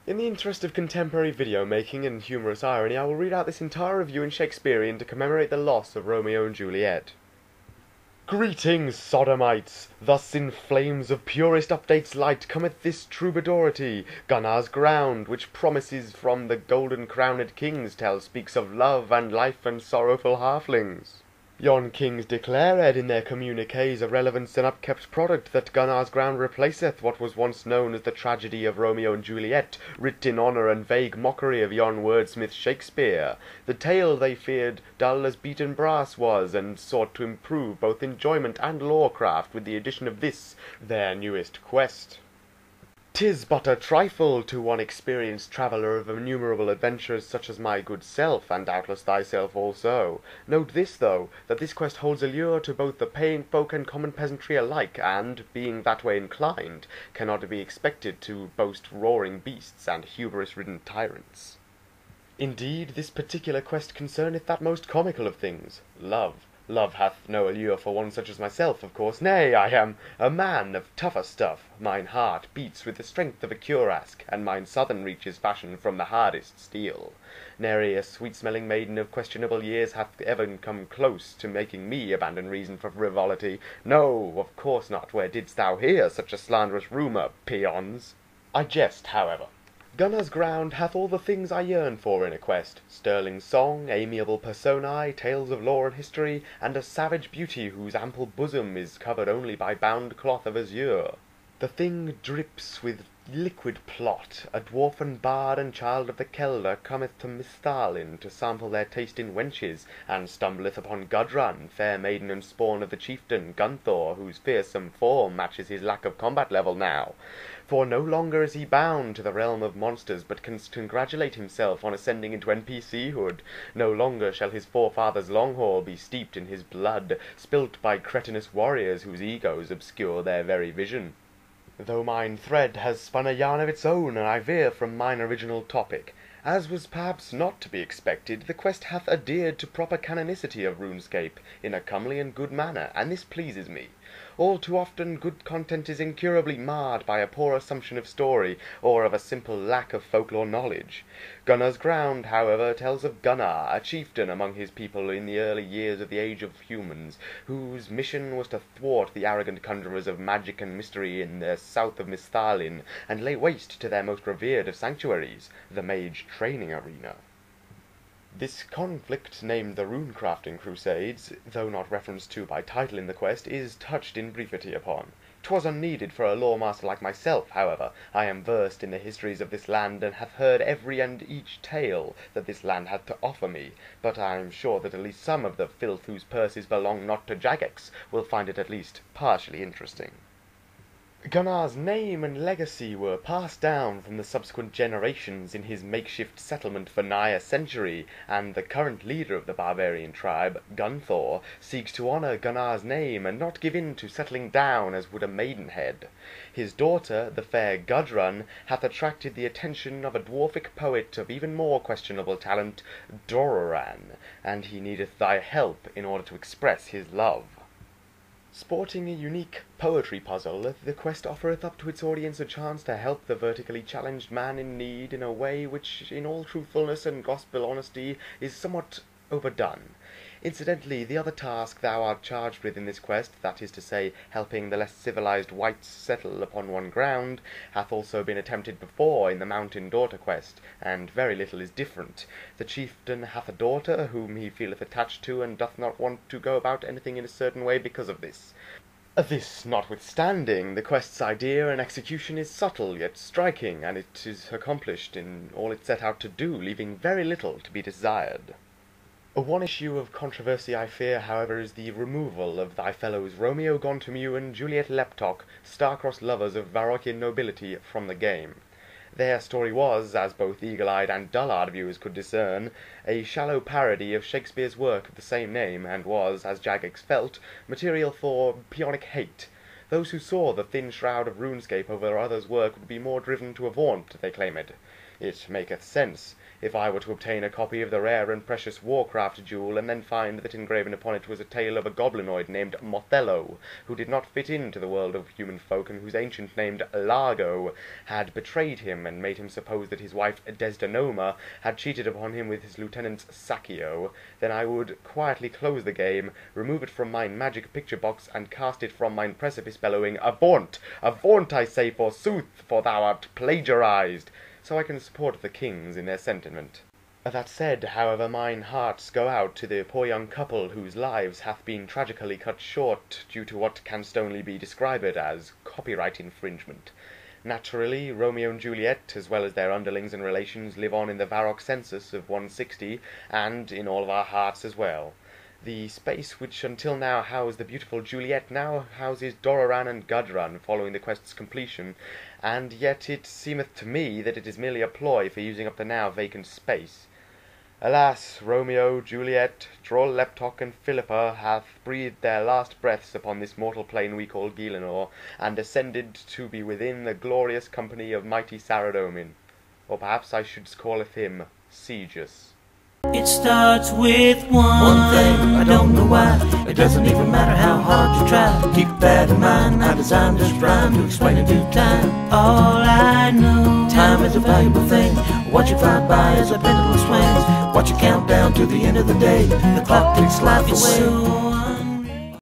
In the interest of contemporary video making and humorous irony, I will read out this entire review in Shakespearean to commemorate the loss of Romeo and Juliet. Greetings, sodomites! Thus in flames of purest update's light cometh this troubadourity, Gunnar's ground, which promises from the golden-crowned king's tale speaks of love and life and sorrowful halflings. Yon kings declared in their communiques a relevance and upkept product that Gunnar's ground replaceth what was once known as the tragedy of Romeo and Juliet, writ in honour and vague mockery of yon wordsmith Shakespeare. The tale, they feared, dull as beaten brass was, and sought to improve both enjoyment and lore-craft with the addition of this, their newest quest. 'Tis but a trifle to one experienced traveller of innumerable adventures such as my good self, and doubtless thyself also. Note this, though, that this quest holds allure to both the paying folk and common peasantry alike, and, being that way inclined, cannot be expected to boast roaring beasts and hubris-ridden tyrants. Indeed, this particular quest concerneth that most comical of things, love. Love hath no allure for one such as myself, of course. Nay, I am a man of tougher stuff. Mine heart beats with the strength of a cuirass, and mine southern reach is fashioned from the hardest steel. Nary a sweet-smelling maiden of questionable years hath ever come close to making me abandon reason for frivolity. No, of course not. Where didst thou hear such a slanderous rumour, peons? I jest, however. Gunnar's ground hath all the things I yearn for in a quest: sterling song, amiable personae, tales of lore and history, and a savage beauty whose ample bosom is covered only by bound cloth of azure. The thing drips with liquid plot. A dwarfen bard and child of the Kelder cometh to Misthalin to sample their taste in wenches, and stumbleth upon Gudrun, fair maiden and spawn of the chieftain Gunnar, whose fearsome form matches his lack of combat level now. For no longer is he bound to the realm of monsters, but can congratulate himself on ascending into NPC-hood. No longer shall his forefathers' long haul be steeped in his blood, spilt by cretinous warriors whose egos obscure their very vision. Though mine thread has spun a yarn of its own, and I veer from mine original topic. As was perhaps not to be expected, the quest hath adhered to proper canonicity of RuneScape, in a comely and good manner, and this pleases me. All too often good content is incurably marred by a poor assumption of story, or of a simple lack of folklore knowledge. Gunnar's ground, however, tells of Gunnar, a chieftain among his people in the early years of the Age of Humans, whose mission was to thwart the arrogant conjurers of magic and mystery in the south of Misthalin, and lay waste to their most revered of sanctuaries, the mage training arena. This conflict, named the Rune-crafting Crusades, though not referenced to by title in the quest, is touched in brevity upon. 'Twas unneeded for a lore-master like myself, however. I am versed in the histories of this land, and have heard every and each tale that this land hath to offer me, but I am sure that at least some of the filth whose purses belong not to Jagex will find it at least partially interesting. Gunnar's name and legacy were passed down from the subsequent generations in his makeshift settlement for nigh a century, and the current leader of the barbarian tribe, Gunnar, seeks to honour Gunnar's name and not give in to settling down as would a maidenhead. His daughter, the fair Gudrun, hath attracted the attention of a dwarfic poet of even more questionable talent, Dororan, and he needeth thy help in order to express his love. Sporting a unique poetry puzzle, the quest offereth up to its audience a chance to help the vertically challenged man in need in a way which, in all truthfulness and gospel honesty, is somewhat overdone. Incidentally, the other task thou art charged with in this quest, that is to say, helping the less civilized whites settle upon one ground, hath also been attempted before in the Mountain Daughter quest, and very little is different. The chieftain hath a daughter whom he feeleth attached to, and doth not want to go about anything in a certain way because of this. This notwithstanding, the quest's idea and execution is subtle yet striking, and it is accomplished in all it set out to do, leaving very little to be desired. One issue of controversy, I fear, however, is the removal of thy fellows Romeo Gontomeu and Juliet Leptok, star-crossed lovers of Varrockian nobility, from the game. Their story was, as both eagle-eyed and dull-eyed viewers could discern, a shallow parody of Shakespeare's work of the same name, and was, as Jagex felt, material for peonic hate. Those who saw the thin shroud of RuneScape over others' work would be more driven to avaunt, they claimed. It maketh sense. If I were to obtain a copy of the rare and precious Warcraft jewel, and then find that engraven upon it was a tale of a goblinoid named Mothello, who did not fit into the world of human folk, and whose ancient named Largo had betrayed him, and made him suppose that his wife Desdemona had cheated upon him with his lieutenant Sacchio, then I would quietly close the game, remove it from mine magic picture box, and cast it from mine precipice, bellowing, "Avaunt! Avaunt, I say, forsooth, for thou art plagiarized!" So I can support the kings in their sentiment. That said, however, mine hearts go out to the poor young couple whose lives hath been tragically cut short due to what canst only be described as copyright infringement. Naturally, Romeo and Juliet, as well as their underlings and relations, live on in the Varrock census of 160, and in all of our hearts as well. The space which until now housed the beautiful Juliet now houses Dororan and Gudrun, following the quest's completion, and yet it seemeth to me that it is merely a ploy for using up the now vacant space. Alas, Romeo, Juliet, Droll Leptok, and Philippa hath breathed their last breaths upon this mortal plane we call Gielinor, and ascended to be within the glorious company of mighty Saradomin. Or perhaps I should calleth him Segus. It starts with one thing, I don't know why. It doesn't even matter how hard you try. Keep that in mind, I designed this rhyme to explain in due time. All I know, time is a valuable thing. Watch it fly by as a pendulum swings. Watch it count down to the end of the day. The clock takes life away.